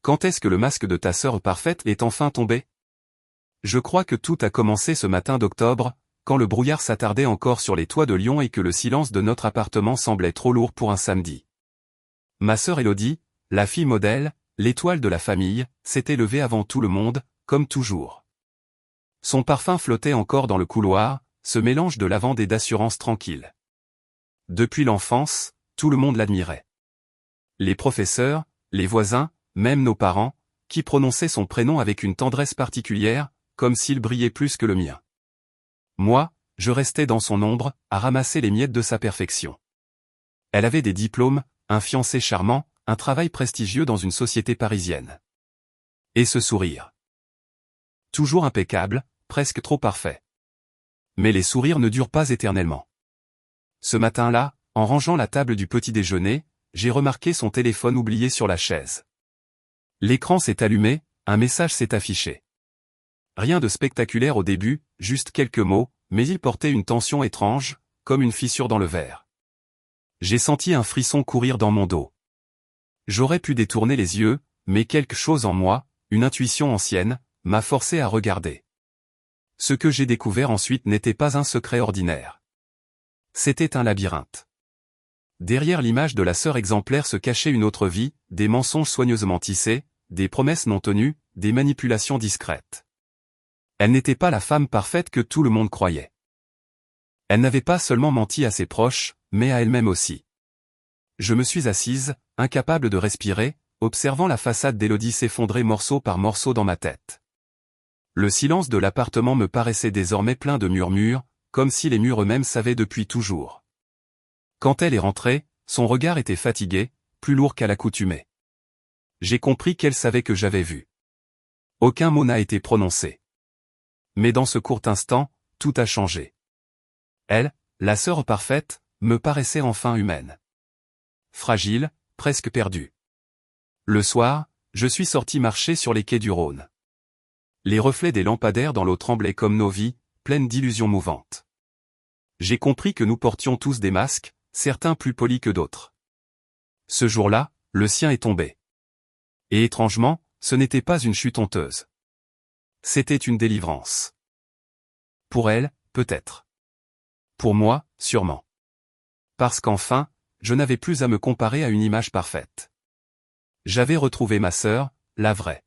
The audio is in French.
Quand est-ce que le masque de ta sœur parfaite est enfin tombé? Je crois que tout a commencé ce matin d'octobre, quand le brouillard s'attardait encore sur les toits de Lyon et que le silence de notre appartement semblait trop lourd pour un samedi. Ma sœur Élodie, la fille modèle, l'étoile de la famille, s'était levée avant tout le monde, comme toujours. Son parfum flottait encore dans le couloir, ce mélange de lavande et d'assurance tranquille. Depuis l'enfance, tout le monde l'admirait. Les professeurs, les voisins, même nos parents, qui prononçaient son prénom avec une tendresse particulière, comme s'il brillait plus que le mien. Moi, je restais dans son ombre, à ramasser les miettes de sa perfection. Elle avait des diplômes, un fiancé charmant, un travail prestigieux dans une société parisienne. Et ce sourire. Toujours impeccable, presque trop parfait. Mais les sourires ne durent pas éternellement. Ce matin-là, en rangeant la table du petit déjeuner, j'ai remarqué son téléphone oublié sur la chaise. L'écran s'est allumé, un message s'est affiché. Rien de spectaculaire au début, juste quelques mots, mais il portait une tension étrange, comme une fissure dans le verre. J'ai senti un frisson courir dans mon dos. J'aurais pu détourner les yeux, mais quelque chose en moi, une intuition ancienne, m'a forcé à regarder. Ce que j'ai découvert ensuite n'était pas un secret ordinaire. C'était un labyrinthe. Derrière l'image de la sœur exemplaire se cachait une autre vie, des mensonges soigneusement tissés, des promesses non tenues, des manipulations discrètes. Elle n'était pas la femme parfaite que tout le monde croyait. Elle n'avait pas seulement menti à ses proches, mais à elle-même aussi. Je me suis assise, incapable de respirer, observant la façade d'Élodie s'effondrer morceau par morceau dans ma tête. Le silence de l'appartement me paraissait désormais plein de murmures, comme si les murs eux-mêmes savaient depuis toujours. Quand elle est rentrée, son regard était fatigué, plus lourd qu'à l'accoutumée. J'ai compris qu'elle savait que j'avais vu. Aucun mot n'a été prononcé. Mais dans ce court instant, tout a changé. Elle, la sœur parfaite, me paraissait enfin humaine. Fragile, presque perdue. Le soir, je suis sorti marcher sur les quais du Rhône. Les reflets des lampadaires dans l'eau tremblaient comme nos vies, pleines d'illusions mouvantes. J'ai compris que nous portions tous des masques, certains plus polis que d'autres. Ce jour-là, le sien est tombé. Et étrangement, ce n'était pas une chute honteuse. C'était une délivrance. Pour elle, peut-être. Pour moi, sûrement. Parce qu'enfin, je n'avais plus à me comparer à une image parfaite. J'avais retrouvé ma sœur, la vraie.